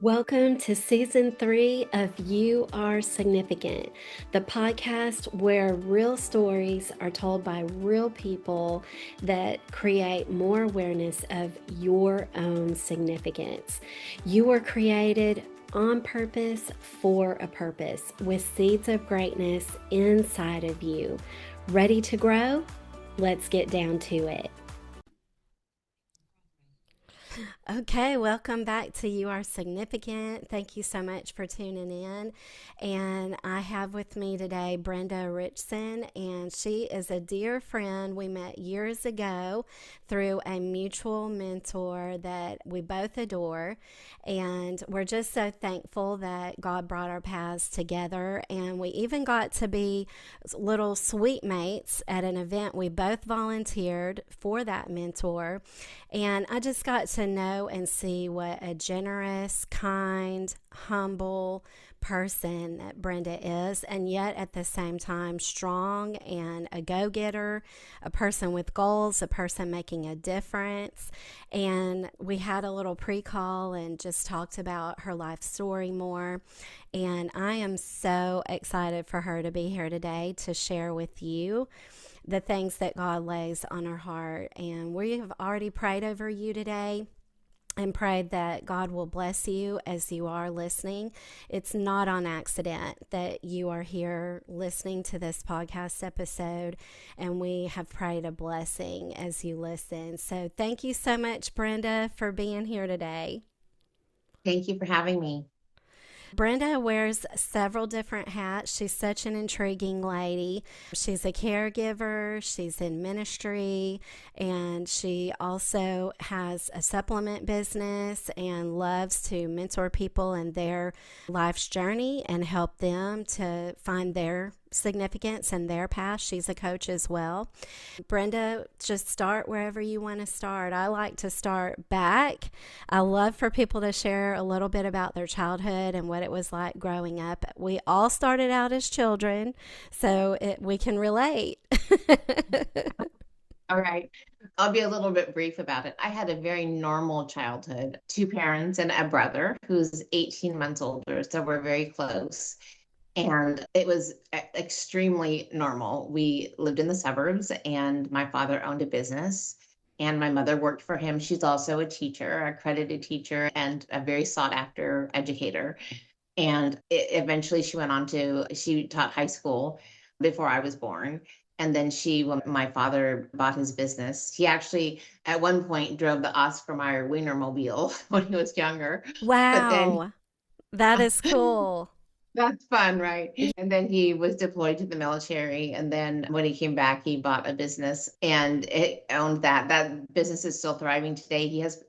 Welcome to season 3 of You Are Significant, the podcast where real stories are told by real people that create more awareness of your own significance. You were created on purpose for a purpose with seeds of greatness inside of you. Ready to grow? Let's get down to it. Okay, welcome back to You Are Significant. Thank you so much for tuning in. And I have with me today Brenda Richson, and she is a dear friend we met years ago through a mutual mentor that we both adore. And we're just so thankful that God brought our paths together. And we even got to be little sweet mates at an event we both volunteered for that mentor. And I just got to know and see what a generous, kind, humble person that Brenda is, and yet at the same time, strong and a go getter, a person with goals, a person making a difference. And we had a little pre call and just talked about her life story more. And I am so excited for her to be here today to share with you the things that God lays on her heart. And we have already prayed over you today and prayed that God will bless you as you are listening. It's not on accident that you are here listening to this podcast episode, and we have prayed a blessing as you listen. So thank you so much, Brenda, for being here today. Thank you for having me. Brenda wears several different hats. She's such an intriguing lady. She's a caregiver, she's in ministry, and she also has a supplement business and loves to mentor people in their life's journey and help them to find their significance and their path. She's a coach as well. Brenda, just start wherever you want to start. I like to start back. I love for people to share a little bit about their childhood and what it was like growing up. We all started out as children, so we can relate. All right. I'll be a little bit brief about it. I had a very normal childhood, two parents and a brother who's 18 months older. So we're very close. And it was extremely normal. We lived in the suburbs, and my father owned a business, and my mother worked for him. She's also a teacher, accredited teacher, and a very sought after educator. And eventually she taught high school before I was born. And then when my father bought his business, he actually at one point drove the Oscar Mayer Wienermobile when he was younger. But then Wow, that is cool. that's fun, right? And then he was deployed to the military. And then when he came back, he bought a business and it owned that. That business is still thriving today. Has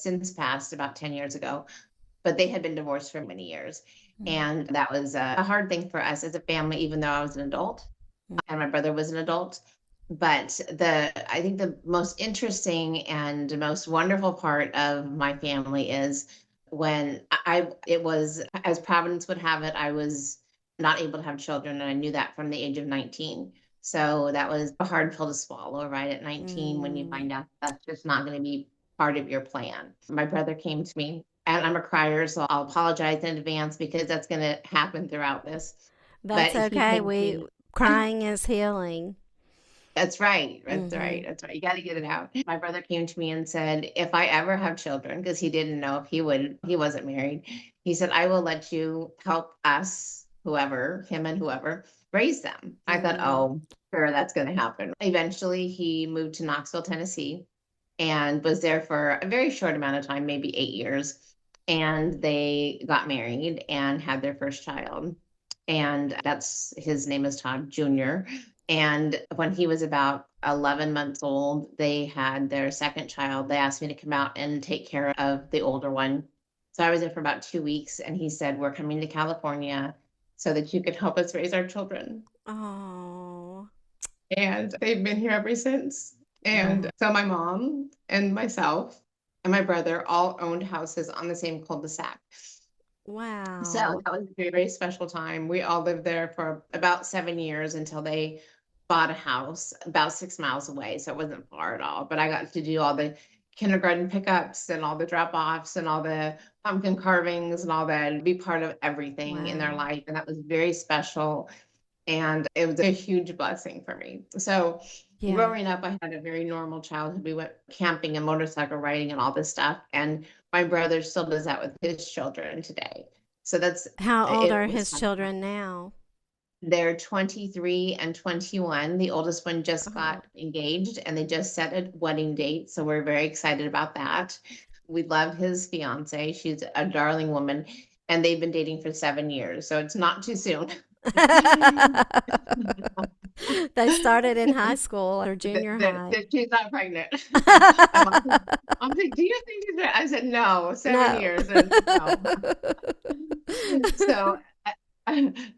since passed about 10 years ago, but they had been divorced for many years. And that was a hard thing for us as a family, even though I was an adult and my brother was an adult. But I think the most interesting and most wonderful part of my family is when it was, as Providence would have it, I was not able to have children. And I knew that from the age of 19. So that was a hard pill to swallow, right? At 19, when you Mm, find out that's just not going to be part of your plan. My brother came to me, and I'm a crier, so I'll apologize in advance because that's going to happen throughout this. But that's he okay. came to We me. crying is healing. That's right. That's Mm-hmm. right. That's right. You got to get it out. My brother came to me and said, if I ever have children, because he didn't know if he would, he wasn't married. He said, I will let you help us, whoever, him and whoever, raise them. I thought, Mm, oh, sure, that's going to happen. Eventually, he moved to Knoxville, Tennessee, and was there for a very short amount of time, maybe 8 years. And they got married and had their first child. And that's his name is Todd Jr. And when he was about 11 months old, they had their second child. They asked me to come out and take care of the older one. So I was there for about 2 weeks, and he said, we're coming to California so that you can help us raise our children. oh. And they've been here ever since. And so my mom and myself and my brother all owned houses on the same cul-de-sac. So Wow. that was a very, very special time. We all lived there for about 7 years until they bought a house about 6 miles away. So it wasn't far at all. But I got to do all the kindergarten pickups and all the drop-offs and all the pumpkin carvings and all that, and be part of everything in their Wow. life. And that was very special. And it was a huge blessing for me. So Yeah. growing up, I had a very normal childhood. We went camping and motorcycle riding and all this stuff. And my brother still does that with his children today. So How old it are was his fun. children now? They're 23 and 21. The oldest one just Oh. got engaged and they just set a wedding date. So we're very excited about that. We love his fiance. She's a darling woman and they've been dating for 7 years. So it's not too soon. They started in high school or junior high. That she's not pregnant. I'm like, I'm like, do you think she's pregnant? I said, no, seven No. years. And no. So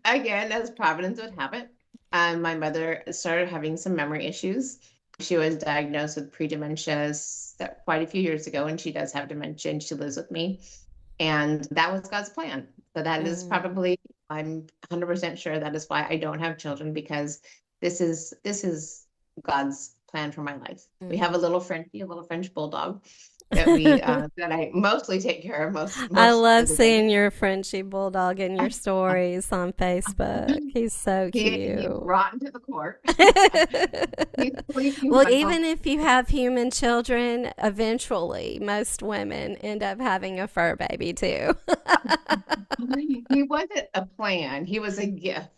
again, as Providence would have it, my mother started having some memory issues. She was diagnosed with pre-dementia quite a few years ago, and she does have dementia, and she lives with me. And that was God's plan. So that is Mm, probably, I'm 100% sure that is why I don't have children, because this is God's plan for my life. We have mhm. a little Frenchie, a little French bulldog that we that I mostly take care of I most love of the day. seeing your Frenchie bulldog in your stories on Facebook. He's so He's cute. rotten to the core. He's sleeping Well, well. even if you have human children, eventually most women end up having a fur baby too. He wasn't a plan. He was a gift.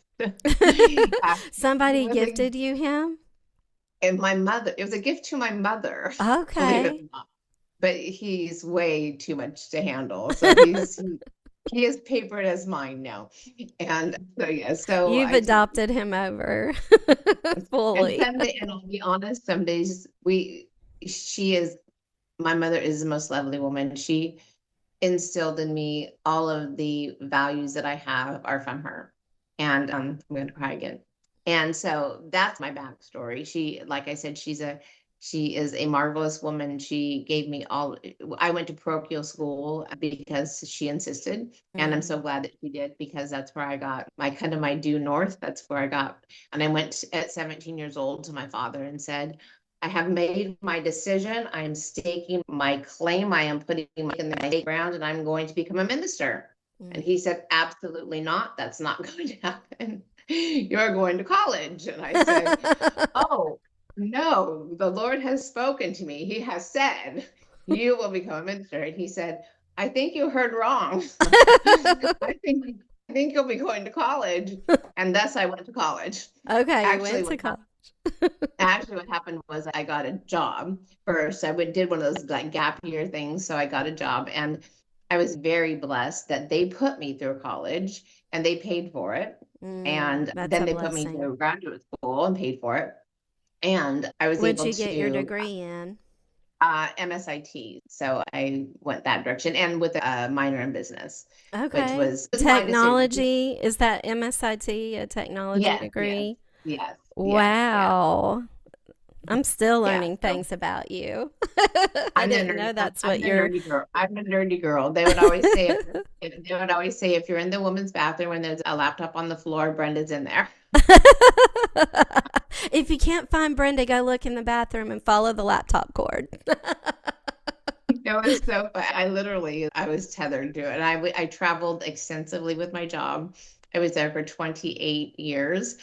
He Somebody was a, gifted you him? and my mother, it was a gift to my mother, believe it Okay. or not. But he's way too much to handle. So he is papered as mine now. And so yeah, so You've I took adopted him over and fully. someday, and I'll be honest, some days she is my mother is the most lovely woman. She instilled in me all of the values that I have are from her. And I'm going to cry again. And so that's my backstory. She, like I said, she is a marvelous woman. She gave me all. I went to parochial school because she insisted, and I'm so Mm. glad that she did, because that's where I got my kind of my due north. That's where I got, and I went at 17 years old to my father and said, I have made my decision. I am staking my claim. I am putting my in the ground, and I'm going to become a minister. And Mm. he said, absolutely not. That's not going to happen. You're going to college. And I said, oh, no, the Lord has spoken to me. He has said, you will become a minister. And he said, I think you heard wrong. I think I think you'll be going to college. And thus I went to college. Okay, you Actually, went what to college. Actually, what happened was I got a job first. Did one of those like gap year things. So I got a job, and I was very blessed that they put me through college and they paid for it. Mm, And that's then a they put me blessing. through graduate school and paid for it. And I was What'd able you get your to degree in? MSIT. So I went that direction, and with a minor in business, which Okay. was my decision. Technology, is that MSIT, a technology Yes, yes, degree? yes, yes, yes. Wow. I'm still Yeah. learning So things about you. I I'm the didn't nerdy. know that's I'm what the you're. nerdy girl. I'm the nerdy girl. They would always say, they would always say, if you're in the woman's bathroom and there's a laptop on the floor, Brenda's in there. If you can't find Brenda, go look in the bathroom and follow the laptop cord. It was so fun. I was tethered to it. And I traveled extensively with my job. I was there for 28 years.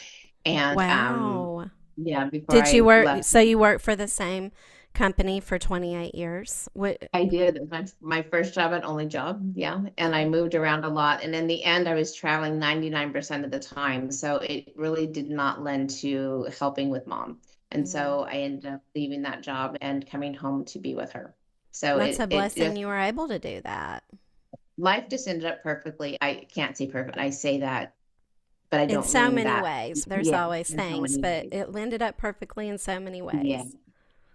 And Wow. yeah, before Did you I work? left, So you worked for the same company for 28 years? What? I did. It was my first job and only job. Yeah. And I moved around a lot. And in the end, I was traveling 99% of the time. So it really did not lend to helping with mom. And Mm, so I ended up leaving that job and coming home to be with her. So that's a it blessing just, you were able to do that life just ended up perfectly. I can't say perfect. I say that, but I in don't so mean many that. ways. There's Yeah. always In so things, many but ways. it ended up perfectly in so many Yeah. ways.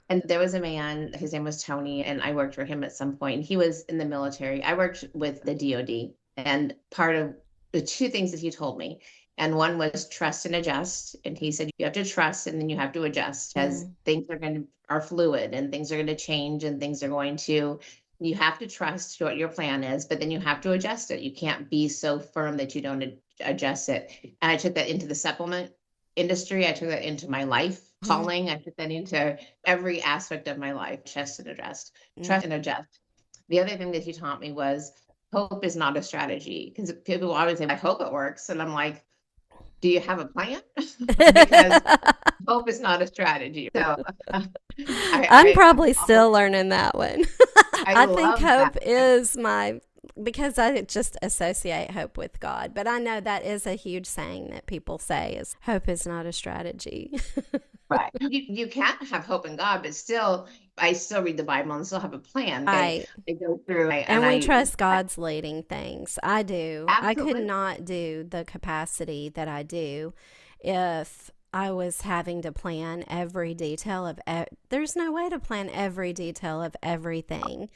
And there was a man, his name was Tony, and I worked for him at some point. He was in the military. I worked with the DoD, and part of the two things that he told me, and one was trust and adjust. And he said you have to trust and then you have to adjust, because Mm, things are fluid and things are going to change and things are going to, you have to trust what your plan is, but then you have to adjust it. You can't be so firm that you don't adjust it. And I took that into the supplement industry. I took that into my life. calling. I put that into every aspect of my life. Trust and adjust. The other thing that he taught me was hope is not a strategy, because people always say, I hope it works. And I'm like, do you have a plan? Because hope is not a strategy. So I'm I, probably still learning that one. I I think love that. hope is my, because I just associate hope with God. But I know that is a huge saying that people say is hope is not a strategy. Right. You can't have hope in God, but still, I still read the Bible and still have a plan. Right. I go through and And we trust God's leading things. I do. I could absolutely not do the capacity that I do if I was having to plan every detail of there's no way to plan every detail of everything.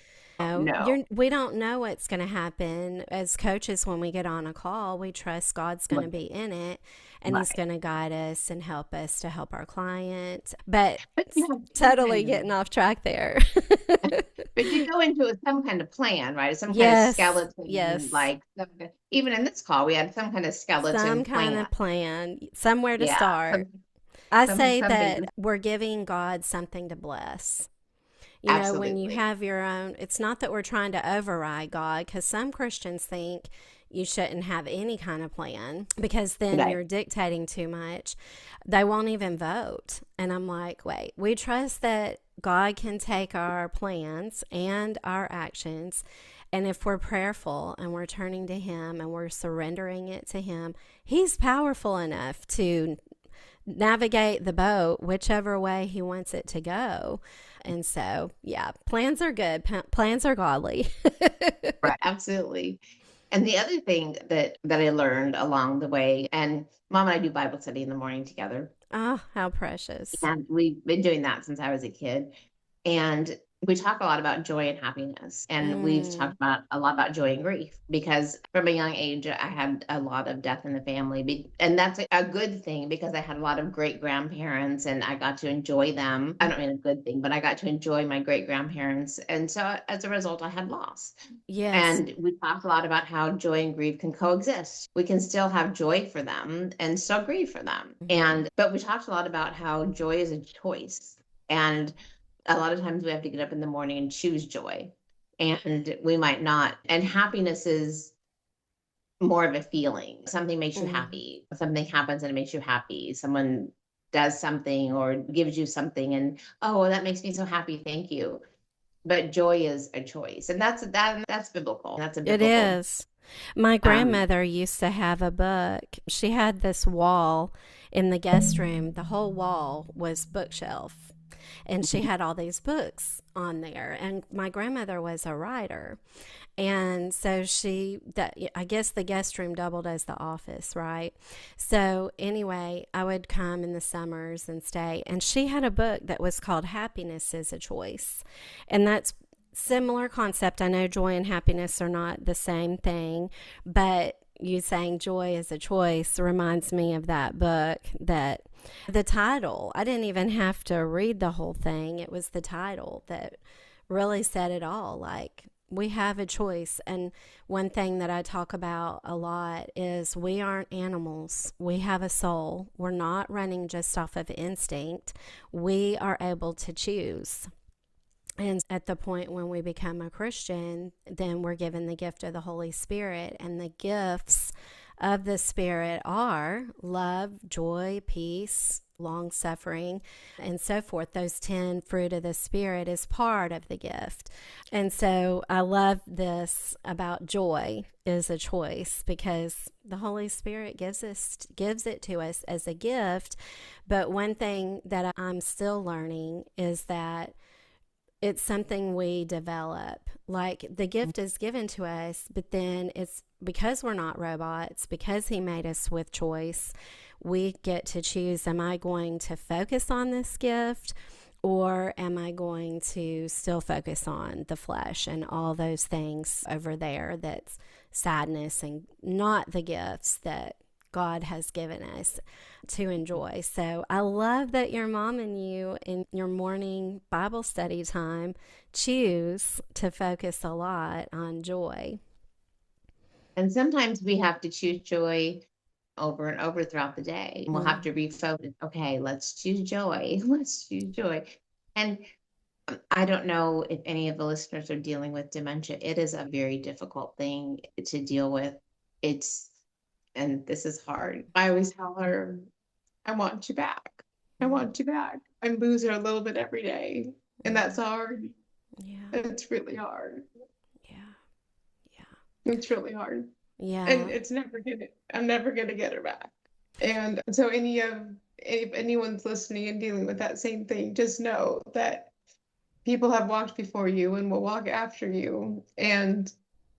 no. We don't know what's going to happen as coaches when we get on a call. We trust God's going to Right. be in it and he's Right. going to guide us and help us to help our client. But But you have some totally kind of, getting off track there. but you go into some kind of plan, right? Some kind of Yes, skeleton, yes. like even in this call, we had some kind of skeleton Some kind plan. of plan, somewhere to Yeah. start. I say that Something. we're giving God something to bless. You know, when you Absolutely. have your own, it's not that we're trying to override God, because some Christians think you shouldn't have any kind of plan because then Right. you're dictating too much. They won't even vote. And I'm like, wait, we trust that God can take our plans and our actions. And if we're prayerful and we're turning to Him and we're surrendering it to Him, He's powerful enough to navigate the boat whichever way He wants it to go. And so, yeah, plans are good. Plans are godly. Right. Absolutely. And the other thing that I learned along the way, and Mom and I do Bible study in the morning together, Oh, how precious. and we've been doing that since I was a kid. And we talk a lot about joy and happiness. And we've Mm, talked about a lot about joy and grief, because from a young age, I had a lot of death in the family. And that's a good thing, because I had a lot of great grandparents and I got to enjoy them. I don't mean a good thing, but I got to enjoy my great grandparents. And so as a result, I had loss. yes. And we talked a lot about how joy and grief can coexist. We can still have joy for them and still grieve for them. Hmm. But we talked a lot about how joy is a choice. And a lot of times we have to get up in the morning and choose joy. And we might not. And happiness is more of a feeling. Something makes you Hmm. happy. Something happens and it makes you happy. Someone does something or gives you something and, oh, well, that makes me so happy. Thank you. But joy is a choice. And that's biblical. That's a It biblical is. My um grandmother used to have a book. She had this wall in the guest room. The whole wall was bookshelf. And she had all these books on there. And my grandmother was a writer. And so I guess the guest room doubled as the office, right? So anyway, I would come in the summers and stay. And she had a book that was called Happiness is a Choice. And that's similar concept. I know joy and happiness are not the same thing, but you saying joy is a choice reminds me of that book. That the title, I didn't even have to read the whole thing. It was the title that really said it all. Like, we have a choice. And one thing that I talk about a lot is we aren't animals. We have a soul. We're not running just off of instinct. We are able to choose. And at the point when we become a Christian, then we're given the gift of the Holy Spirit. And the gifts of the Spirit are love, joy, peace, long suffering, and so forth. Those 10 fruit of the Spirit is part of the gift. And so I love this about joy is a choice, because the Holy Spirit gives it to us as a gift. But one thing that I'm still learning is that it's something we develop. Like, the gift is given to us, but then it's because we're not robots, because He made us with choice, we get to choose, am I going to focus on this gift, or am I going to still focus on the flesh and all those things over there that's sadness and not the gifts that God has given us to enjoy. So I love that your mom and you, in your morning Bible study time, choose to focus a lot on joy. and sometimes we have to choose joy over and over throughout the day. And we'll have to Mm. refocus. Okay, let's choose joy. Let's choose joy. And I don't know if any of the listeners are dealing with dementia. It is a very difficult thing to deal with. It's, and this is hard. I always tell her, I want you back. I Mm. want you back. I lose her a little bit every day. And that's Mm. hard. Yeah. It's really hard. Yeah. Yeah. It's really hard. And Yeah. I'm never gonna get her back. And so if anyone's listening and dealing with that same thing, just know that people have walked before you and will walk after you. And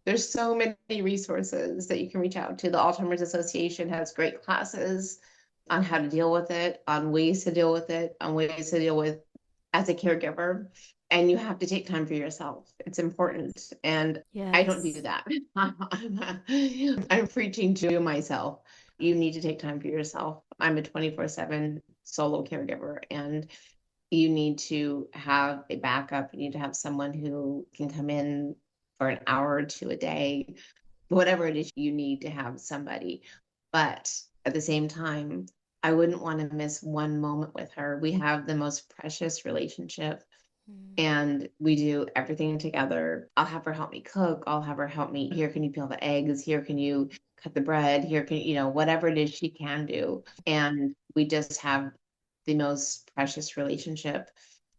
there's so many resources that you can reach out to. The Alzheimer's Association has great classes on how to deal with it, on ways to deal with it, on ways to deal with as a caregiver. And you have to take time for yourself. It's important. And I don't do Yes. that. I'm preaching to myself. You need to take time for yourself. I'm a 24/7 solo caregiver, and you need to have a backup. You need to have someone who can come in for an hour or two a day, whatever it is, you need to have somebody. But at the same time, I wouldn't want to miss one moment with her. We have the most precious relationship, Mm. and we do everything together. I'll have her help me cook. I'll have her help me. Here, can you peel the eggs? Here, can you cut the bread? Here, can whatever it is she can do. And we just have the most precious relationship.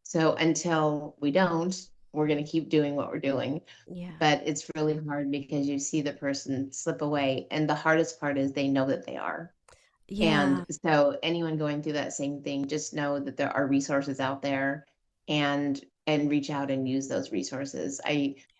So until we don't, we're going to keep doing what we're doing. Yeah. But it's really hard because you see the person slip away. And the hardest part is they know that they are. And Yeah. so anyone going through that same thing, just know that there are resources out there, and reach out and use those resources.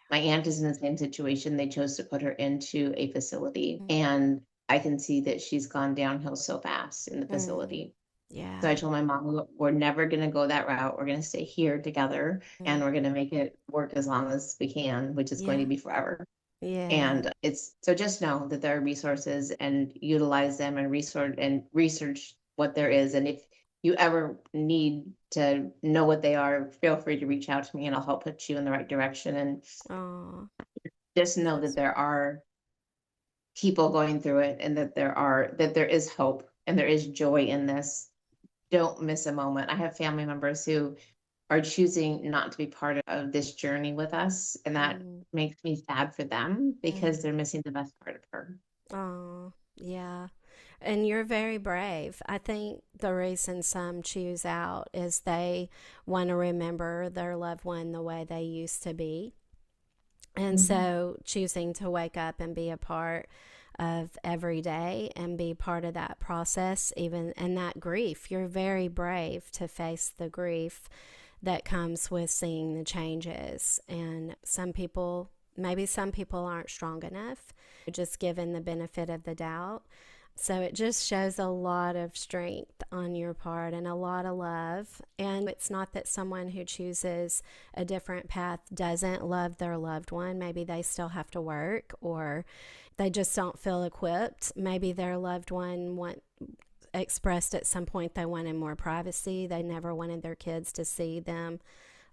My aunt is in the same situation. They chose to put her into a facility, Mm. and I can see that she's gone downhill so fast in the Mm. facility. So I Yeah. told my mom, we're never going to go that route. We're going to stay here together, and Mm. we're going to make it work as long as we can, which is going to Yeah. be forever. Yeah. And it's so just know that there are resources, and utilize them, and research what there is. And if you ever need to know what they are, feel free to reach out to me, and I'll help put you in the right direction. And Oh, just know so that there sweet. are people going through it, and that there is hope and there is joy in this. Don't miss a moment. I have family members who are choosing not to be part of this journey with us, and that Mm. makes me sad for them because Mm. they're missing the best part of her. Oh, yeah. And you're very brave. I think the reason some choose out is they want to remember their loved one the way they used to be. And Mhm. so choosing to wake up and be a part of every day and be part of that process, even and that grief, you're very brave to face the grief that comes with seeing the changes. And maybe some people aren't strong enough, just given the benefit of the doubt. So it just shows a lot of strength on your part and a lot of love. And it's not that someone who chooses a different path doesn't love their loved one. Maybe they still have to work, or they just don't feel equipped. Maybe their loved one expressed at some point they wanted more privacy. They never wanted their kids to see them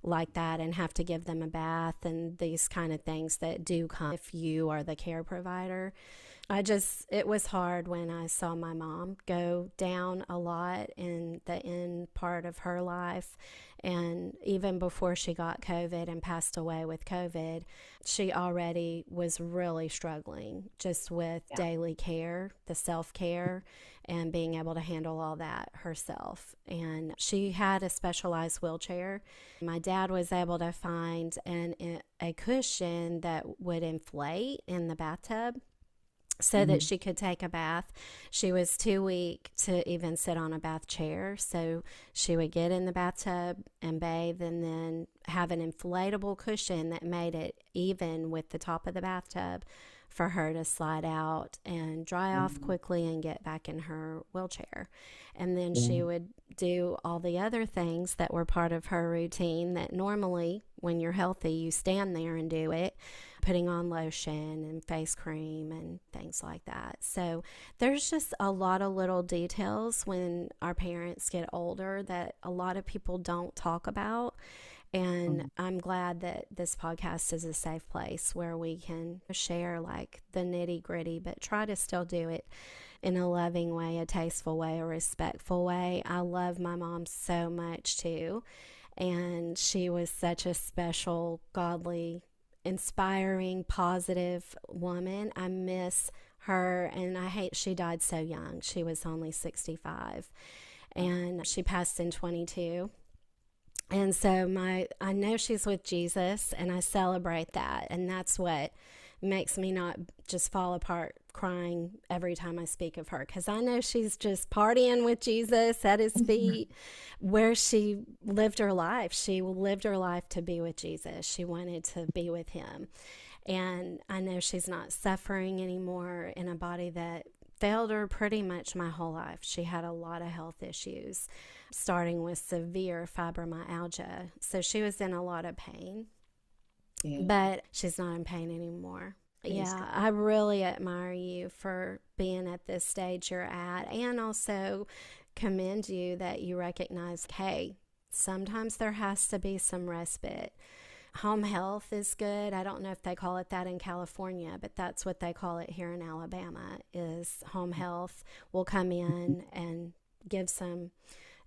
like that and have to give them a bath and these kind of things that do come if you are the care provider. It was hard when I saw my mom go down a lot in the end part of her life. And even before she got COVID and passed away with COVID, she already was really struggling just with Yeah. daily care, the self care, and being able to handle all that herself. And she had a specialized wheelchair. My dad was able to find a cushion that would inflate in the bathtub so that Mhm. she could take a bath. She was too weak to even sit on a bath chair. So she would get in the bathtub and bathe and then have an inflatable cushion that made it even with the top of the bathtub for her to slide out and dry off Mhm. quickly and get back in her wheelchair. And then Yeah. she would do all the other things that were part of her routine that normally, when you're healthy, you stand there and do it, putting on lotion and face cream and things like that. So there's just a lot of little details when our parents get older that a lot of people don't talk about. And I'm glad that this podcast is a safe place where we can share like the nitty gritty, but try to still do it in a loving way, a tasteful way, a respectful way. I love my mom so much too. And she was such a special, godly, inspiring, positive woman. I miss her, and I hate she died so young. She was only 65, and she passed in 22. And so I know she's with Jesus, and I celebrate that, and that's what makes me not just fall apart crying every time I speak of her, because I know she's just partying with Jesus at his feet where she lived her life. She lived her life to be with Jesus. She wanted to be with him. And I know she's not suffering anymore in a body that failed her pretty much my whole life. She had a lot of health issues, starting with severe fibromyalgia. So she was in a lot of pain, Yeah. but she's not in pain anymore. Praise Yeah, God. I really admire you for being at this stage you're at, and also commend you that you recognize, hey, sometimes there has to be some respite. Home health is good. I don't know if they call it that in California, but that's what they call it here in Alabama, is home health will come in and give some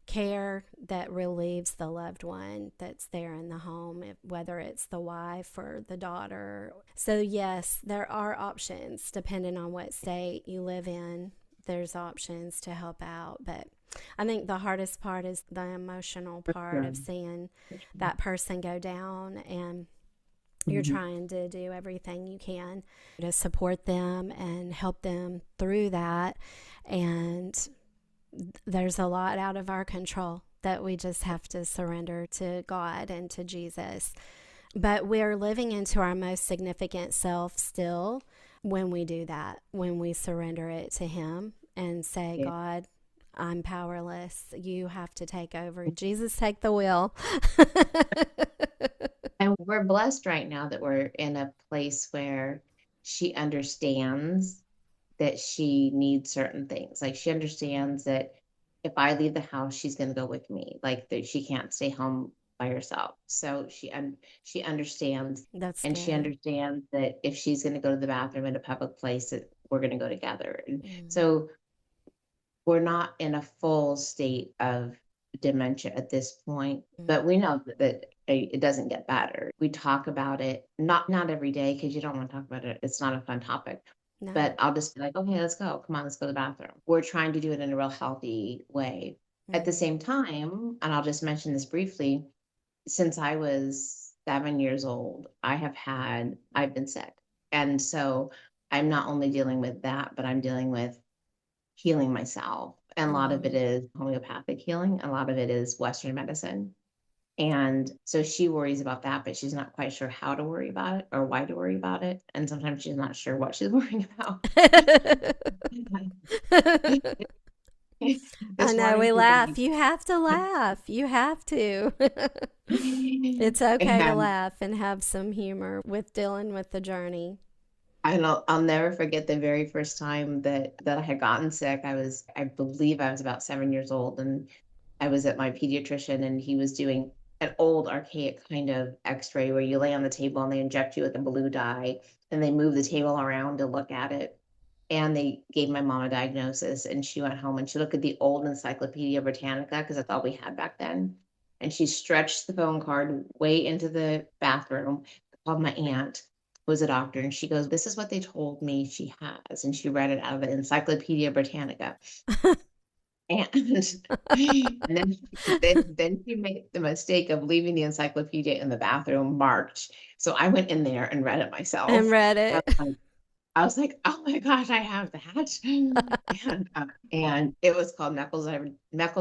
care that relieves the loved one that's there in the home, whether it's the wife or the daughter. So, yes, there are options depending on what state you live in. There's options to help out. But I think the hardest part is the emotional part of seeing that person go down, and you're Mhm. trying to do everything you can to support them and help them through that. And there's a lot out of our control that we just have to surrender to God and to Jesus. But we're living into our most significant self still when we do that, when we surrender it to Him and say, Yeah. God, I'm powerless. You have to take over. Jesus, take the wheel. And we're blessed right now that we're in a place where she understands that she needs certain things. Like she understands that if I leave the house, she's going to go with me. Like that she can't stay home by herself. So she understands, That's and she good. understands that if she's going to go to the bathroom in a public place, that we're going to go together. And Mm, so we're not in a full state of dementia at this point, mm, but we know that it doesn't get better. We talk about it, not every day because you don't want to talk about it. It's not a fun topic. no. But I'll just be like, okay, let's go. Come on, let's go to the bathroom. We're trying to do it in a real healthy way. At the Mm, same time, and I'll just mention this briefly, since I was 7 years old, I've been sick. And so I'm not only dealing with that, but I'm dealing with healing myself. And a lot of it mm-hmm. is homeopathic healing, a lot of it is Western medicine. And so she worries about that, but she's not quite sure how to worry about it or why to worry about it. And sometimes she's not sure what she's worrying about. I This know morning we she's laugh. like, You have to laugh. You have to. It's okay to and laugh and have some humor with dealing with the journey. I'll never forget the very first time that I had gotten sick. I believe I was about 7 years old, and I was at my pediatrician, and he was doing an old archaic kind of x-ray where you lay on the table and they inject you with a blue dye and they move the table around to look at it. And they gave my mom a diagnosis, and she went home and she looked at the old Encyclopedia Britannica because that's all we had back then. And she stretched the phone card way into the bathroom, called my aunt, who was a doctor, and she goes, "This is what they told me she has." And she read it out of the Encyclopedia Britannica. And and then she made the mistake of leaving the encyclopedia in the bathroom marked. So I went in there and read it And myself. read I it. was like, "Oh my gosh, I have that." And it was called Meckel's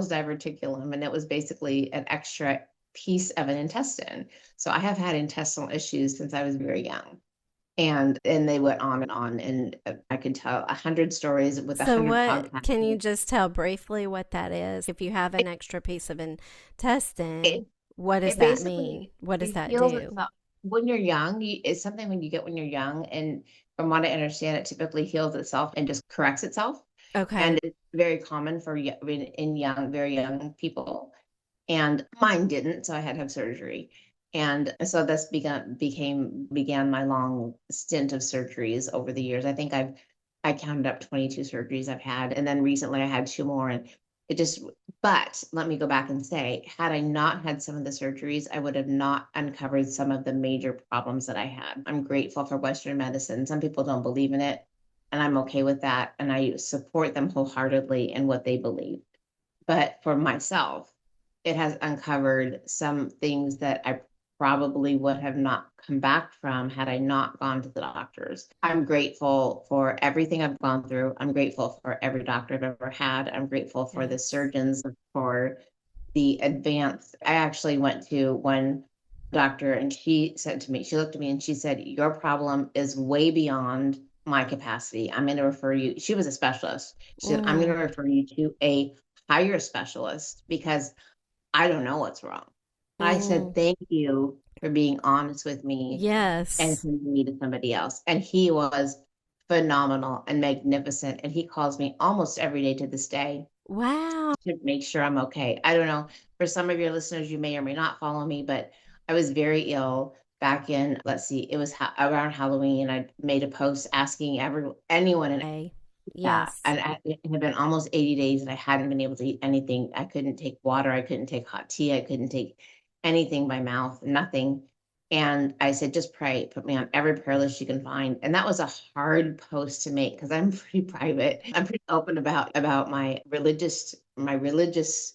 diverticulum, and it was basically an extra piece of an intestine. So I have had intestinal issues since I was very young. And they went on, and I could tell 100 stories with a So, hundred what podcasts. can you just tell briefly what that is? If you have an extra piece of intestine, It what does it that mean? basically What does it that heals do? itself when you're young. It's something when you get when you're young, and from what I understand, it typically heals itself and just corrects itself. Okay. And it's very common for in young, very young people. And mine didn't, so I had to have surgery. And so this began my long stint of surgeries over the years. I counted up 22 surgeries I've had, and then recently I had two more, and it just. But let me go back and say, had I not had some of the surgeries, I would have not uncovered some of the major problems that I had. I'm grateful for Western medicine. Some people don't believe in it, and I'm okay with that, and I support them wholeheartedly in what they believe. But for myself, it has uncovered some things that I probably would have not come back from had I not gone to the doctors. I'm grateful for everything I've gone through. I'm grateful for every doctor I've ever had. I'm grateful for the Yes. surgeons, for the advanced. I actually went to one doctor and she said to me, she looked at me and she said, "Your problem is way beyond my capacity. I'm going to refer you." She was a specialist. She said, "I'm going to Mm. refer you to a higher specialist because I don't know what's wrong." I said, Mm. "Thank you for being honest with me and Yes. sending me to somebody else." And he was phenomenal and magnificent. And he calls me almost every day to this day Wow. to make sure I'm okay. I don't know. For some of your listeners, you may or may not follow me, but I was very ill back in, let's see, it was around Halloween. I made a post asking anyone and Okay. that. Yes. And it had been almost 80 days and I hadn't been able to eat anything. I couldn't take water. I couldn't take hot tea. I couldn't take anything by mouth, nothing. And I said, just pray, put me on every prayer list you can find. And that was a hard post to make because I'm pretty private. I'm pretty open about my religious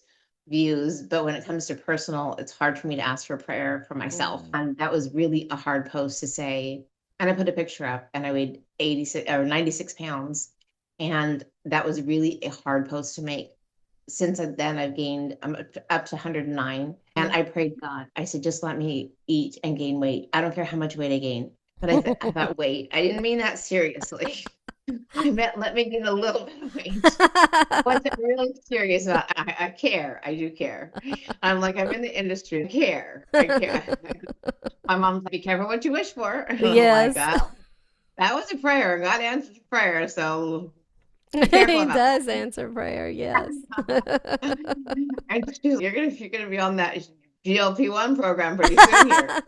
views. But when it comes to personal, it's hard for me to ask for prayer for myself. Mm. And that was really a hard post to say. And I put a picture up and I weighed 86 or 96 pounds. And that was really a hard post to make. Since then, I'm up to 109. And I prayed God. I said, just let me eat and gain weight. I don't care how much weight I gain. But I thought, wait, I didn't mean that seriously. I meant let me gain a little bit of weight. I wasn't really serious about. I care. I do care. I'm like, I'm in the industry. I care. I care. My mom's like, be careful what you wish for. And I'm like, Yes. that was a prayer. God answered prayer. So be careful He about that. does answer prayer. Yes. And you're gonna be on that GLP-1 program pretty soon here.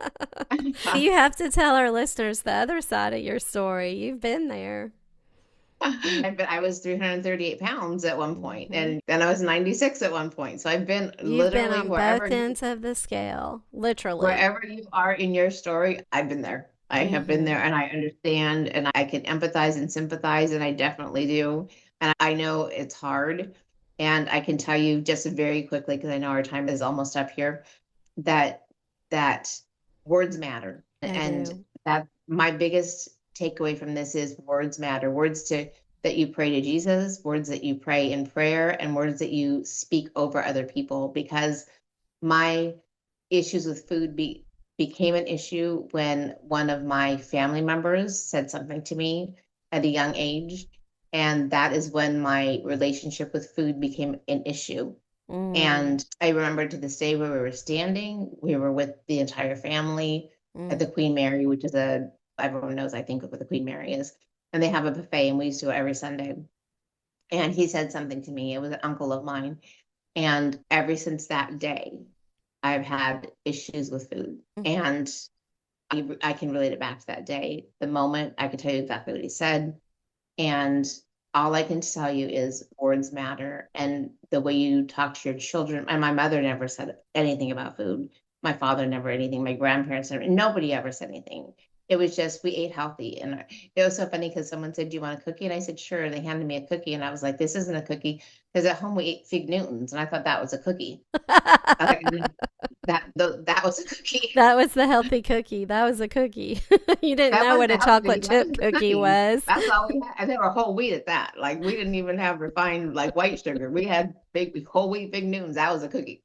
You have to tell our listeners the other side of your story. You've been there. But I was 338 pounds at one point, Hmm. and then I was 96 at one point. So I've been You've been literally on both ends of the scale, literally. wherever you are in your story, I've been there. I have been Hmm. there and I understand and I can empathize and sympathize, and I definitely do. And I know it's hard. And I can tell you just very quickly, because I know our time is almost up here, that that words matter. They And do. that my biggest takeaway from this is words matter. Words that you pray to Jesus, words that you pray in prayer, and words that you speak over other people. Because my issues with food became an issue when one of my family members said something to me at a young age. And that is when my relationship with food became an issue. Mm. And I remember to this day where we were standing, we were with the entire family at Mm. the Queen Mary, which is everyone knows, I think, what the Queen Mary is. And they have a buffet, and we used to go every Sunday. And he said something to me. It was an uncle of mine. And ever since that day, I've had issues with food. Mm. And I can relate it back to that day. The moment I could tell you exactly what he said. And all I can tell you is words matter. And the way you talk to your children, and my mother never said anything about food. My father never anything. My grandparents never, nobody ever said anything. It was just we ate healthy. And it was so funny because someone said, "Do you want a cookie?" And I said, "Sure." And they handed me a cookie. And I was like, "This isn't a cookie." Because at home we ate Fig Newtons. And I thought that was a cookie. I was like, that was a cookie. That was the healthy cookie. That was a cookie. You didn't That know was what the a healthy. chocolate That chip was the cookie cookie. was. That's all we had. And they were whole wheat at that. Like we didn't even have refined like white sugar. We had big whole wheat Big Noons. That was a cookie.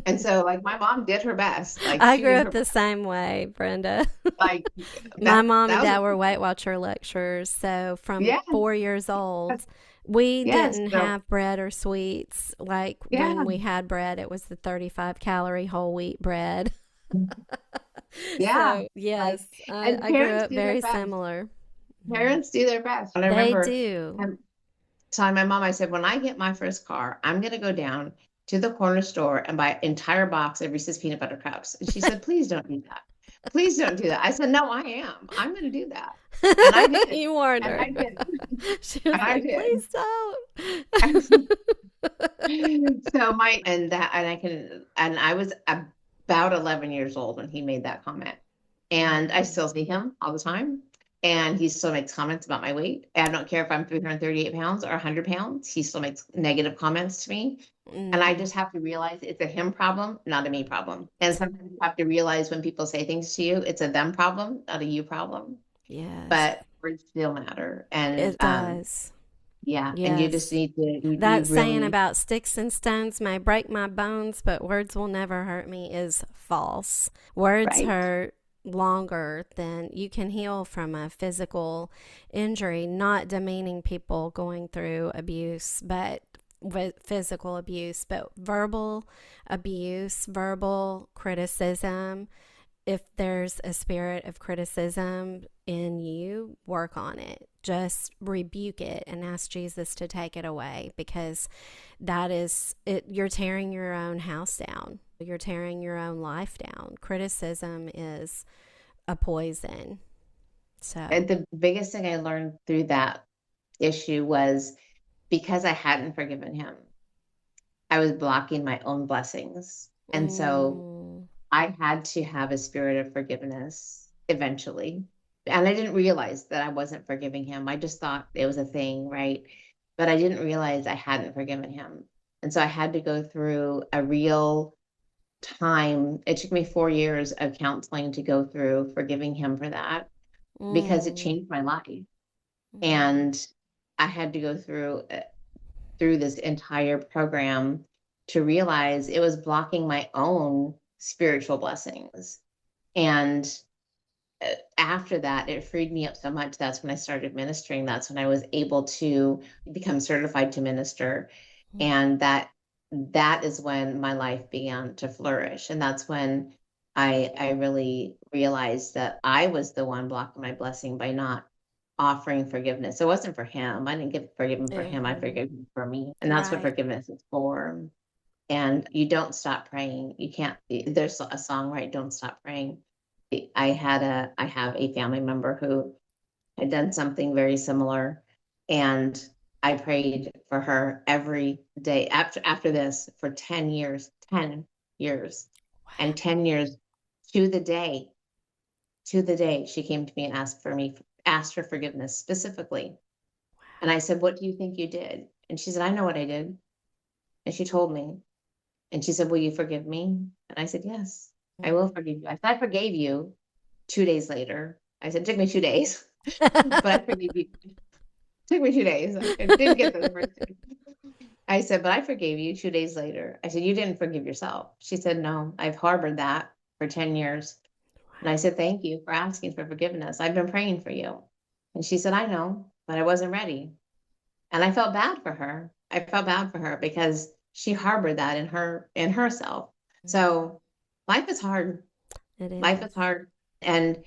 And so like my mom did her best. Like I she grew did up her the best. same way, Brenda. Like My mom that and was dad were Weight Watcher lecturers. So from yeah, 4 years old, we yes. didn't So have bread or sweets. Like yeah, when we had bread, it was the 35-calorie whole wheat bread. yeah. So, Like yes, and I grew parents up do their very best. similar. Mhm. Parents do their best. And I They remember do. telling my mom, I said, when I get my first car, I'm gonna go down to the corner store and buy an entire box of Reese's peanut butter cups. And she said, please don't do that. Please don't do that. I said, no, I am. I'm going to do that. And I did. You warned And her. I did. She And was I like, did. please don't. So and I was about 11 years old when he made that comment. And I still see him all the time. And he still makes comments about my weight. And I don't care if I'm 338 pounds or 100 pounds. He still makes negative comments to me. And I Mm, just have to realize it's a him problem, not a me problem. And sometimes you have to realize when people say things to you, it's a them problem, not a you problem. yes, But words still matter. And it does. yeah, and you just Yes. need to, you That saying really, about sticks and stones may break my bones, but words will never hurt me is false. Words right. hurt longer than you can heal from a physical injury, not demeaning people going through abuse, but with physical abuse, but verbal abuse, verbal criticism. If there's a spirit of criticism in you, work on it. Just rebuke it and ask Jesus to take it away, because that is it. You're tearing your own house down. You're tearing your own life down. Criticism is a poison. And So, the biggest thing I learned through that issue was because I hadn't forgiven him, I was blocking my own blessings. And so mm, I had to have a spirit of forgiveness eventually. And I didn't realize that I wasn't forgiving him. I just thought it was a thing, right? But I didn't realize I hadn't forgiven him. And so I had to go through a real time. It took me 4 years of counseling to go through forgiving him for that because it mm, changed my life. mm, And I had to go through this entire program to realize it was blocking my own spiritual blessings. And after that, it freed me up so much. That's when I started ministering. That's when I was able to become certified to minister. mm. And that is when my life began to flourish. And that's when I really realized that I was the one blocking my blessing by not offering forgiveness. It wasn't for him. I didn't get forgiven for him. I Mhm. forgave him for me. And that's what Right. forgiveness is for. And you don't stop praying. You can't, there's a song, right? Don't stop praying. I have a family member who had done something very similar. And I prayed for her every day after this for 10 years, 10 years. And 10 years to the day, she came to me and asked for forgiveness specifically. And I said, what do you think you did? And she said, I know what I did. And she told me. And she said, will you forgive me? And I said, yes, I will Mhm. forgive you. I said, I forgave you 2 days later. I said, it took me 2 days, but I forgave you. It took me 2 days. I didn't get there the first day. I said, but I forgave you 2 days later. I said, you didn't forgive yourself. She said, no, I've harbored that for 10 years. And I said, thank you for asking for forgiveness. I've been praying for you. And she said, I know, but I wasn't ready. And I felt bad for her. I felt bad for her because she harbored that in herself. So life is hard. It Life is is. hard. And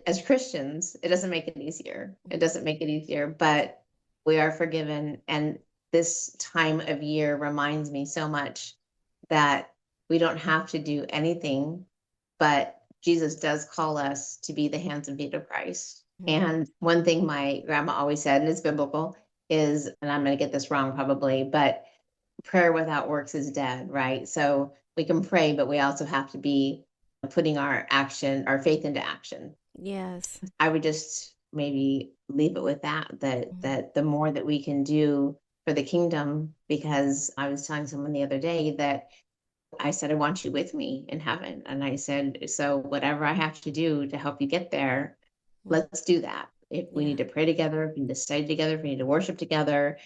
as Christians, it doesn't make it easier. It doesn't make it easier, but we are forgiven. And this time of year reminds me so much that we don't have to do anything, but Jesus does call us to be the hands and feet of Christ. Mhm. And one thing my grandma always said, and it's biblical, is, and I'm going to get this wrong probably, but prayer without works is dead, right? So we can pray, but we also have to be putting our faith into action. Yes. I would just maybe leave it with that, Mhm. that the more that we can do for the kingdom, because I was telling someone the other day that I said, I want you with me in heaven. And I said, so whatever I have to do to help you get there, Mhm. let's do that. If we Yeah. need to pray together, if we need to study together, if we need to worship together,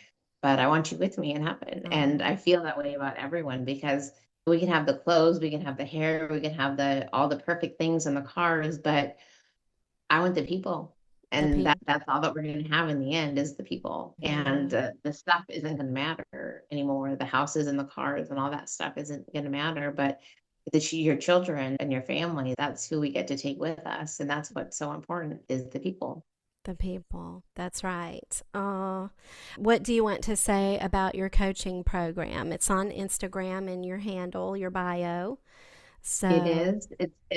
but I want you with me in heaven. And Oh, I feel that way about everyone because we can have the clothes, we can have the hair, we can have all the perfect things in the cars, but I want the people. the And people. that's all that we're going to have in the end is the people. Yeah. And the stuff isn't going to matter anymore. The houses and the cars and all that stuff isn't going to matter. But your children and your family, that's who we get to take with us. And that's what's so important is the people. The people. That's right. What do you want to say about your coaching program? It's on Instagram in your handle, your bio. It So, is.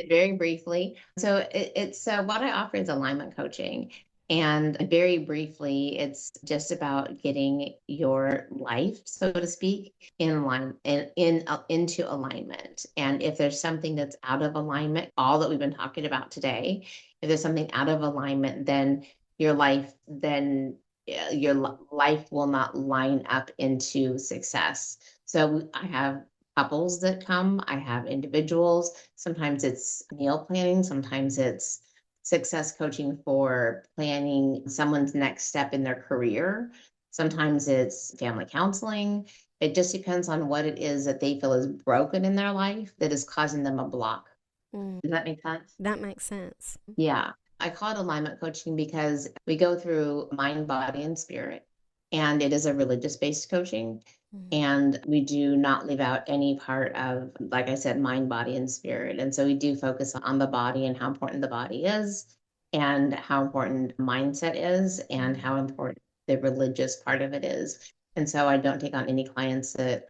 Very briefly. So it's what I offer is alignment coaching. And very briefly, it's just about getting your life, so to speak, in line into alignment. And if there's something that's out of alignment, all that we've been talking about today, if there's something out of alignment, then your life will not line up into success. So I have couples that come. I have individuals. Sometimes it's meal planning, sometimes it's success coaching for planning someone's next step in their career. Sometimes it's family counseling. It just depends on what it is that they feel is broken in their life that is causing them a block. mm, Does that make sense? that makes sense. Yeah. I call it alignment coaching because we go through mind, body, and spirit. And it is a religious based coaching. Mm. And we do not leave out any part of, like I said, mind, body, and spirit. And so we do focus on the body and how important the body is, and how important mindset is, and how important the religious part of it is. And so I don't take on any clients that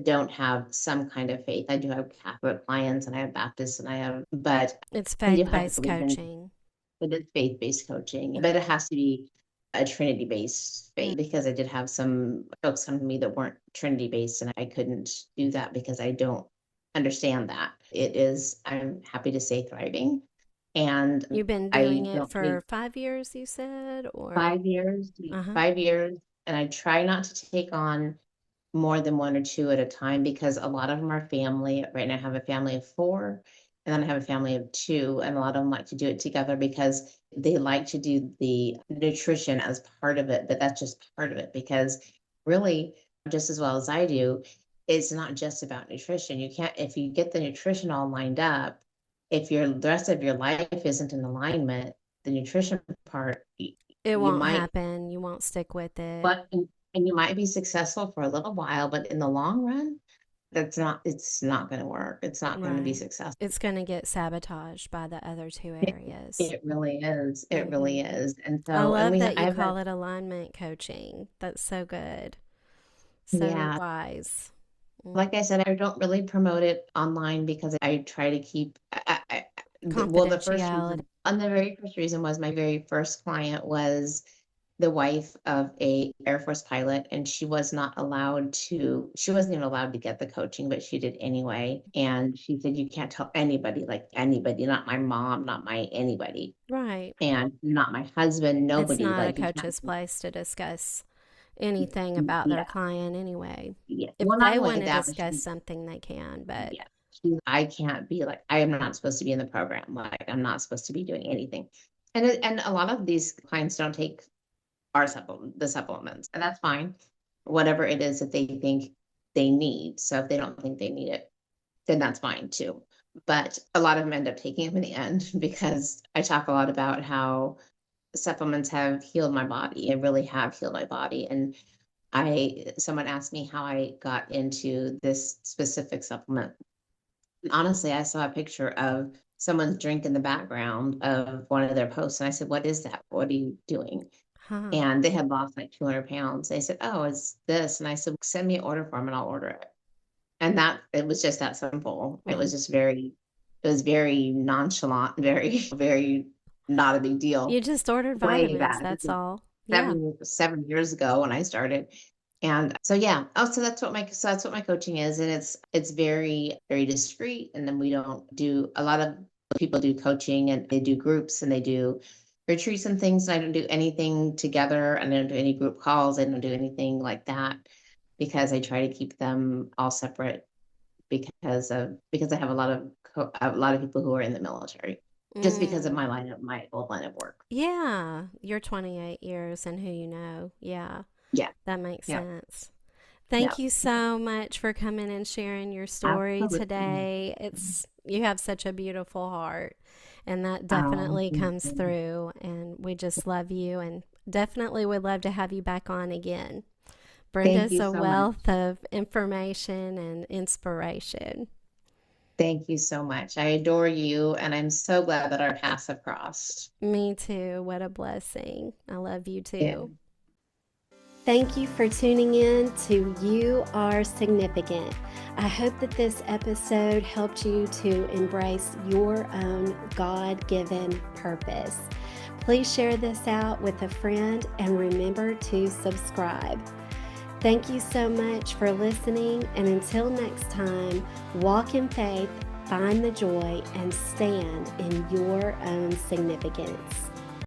don't have some kind of faith. I do have Catholic clients and I have Baptists and I have, but It's you faith have to based believe in coaching. it is faith-based coaching, but it has to be a Trinity-based Mm. faith because I did have some folks come to me that weren't Trinity-based and I couldn't do that because I don't understand that. It is, I'm happy to say, thriving. And You've been doing I it don't for take 5 years, you said, or? 5 years, Uh huh. 5 years, and I try not to take on more than one or two at a time because a lot of them are family. Right now, I have a family of four, and then I have a family of two, and a lot of them like to do it together because they like to do the nutrition as part of it, but that's just part of it because really, just as well as I do, it's not just about nutrition. You can't, if you get the nutrition all lined up, if your the rest of your life isn't in alignment, the nutrition part, It you won't might happen. You won't stick with it. but and you might be successful for a little while, but in the long run, it's not going to work. It's not going to be Right. successful. It's going to get sabotaged by the other two It, areas. it really is. It Hmm. really is. And I so, and love we that I you have that, call it alignment coaching. That's so good. So yeah. wise. Mm. Like I said, I don't really promote it online because I try to keep, well, the first Confidentiality. reason, and the very first reason was my very first client was the wife of a Air Force pilot, and she wasn't even allowed to get the coaching, but she did anyway. And she said, you can't tell anybody, like anybody, not my mom, not my anybody, Right. and not my husband, It's nobody, not a like you can't. coach's place to discuss anything about their Yeah, client anyway. yeah. If Well, not they only want to that, but discuss something, they can, but yeah, I can't be like, I am not supposed to be in the program. Like, I'm not supposed to be doing anything. And a lot of these clients don't take the supplements, and that's fine. Whatever it is that they think they need. So if they don't think they need it, then that's fine too. But a lot of them end up taking them in the end because I talk a lot about how supplements have healed my body and really have healed my body. And someone asked me how I got into this specific supplement. And honestly, I saw a picture of someone's drink in the background of one of their posts. And I said, what is that? What are you doing? huh. And they had lost like 200 pounds. They said, oh, it's this. And I said, send me an order form and I'll order it. And that, it was just that simple. Mm. It was very nonchalant, very, very not a big You deal just ordered way vitamins, back. This that's is all. Yeah. 7 years ago when I started. And so yeah, oh, so that's what my coaching is. And it's very, very discreet. And then we don't do a lot of people do coaching and they do groups and they do retreats and things. And I don't do anything together and I don't do any group calls. I don't do anything like that because I try to keep them all separate because I have a lot of people who are in the military just because of Mm. my old line of work. Yeah. You're 28 years and who you know. Yeah. Yeah. That makes Yeah. sense. Yeah. Thank you so much for coming and sharing your story Absolutely. today. You have such a beautiful heart, and that definitely Thank comes you. through. And we just love you, and definitely would love to have you back on again. Thank Brenda's you a so much. wealth of information and inspiration. Thank you so much. I adore you, and I'm so glad that our paths have crossed. Me too. What a blessing. I love you Yeah. too. Thank you for tuning in to You Are Significant. I hope that this episode helped you to embrace your own God given purpose. Please share this out with a friend and remember to subscribe. Thank you so much for listening, and until next time, walk in faith, find the joy, and stand in your own significance.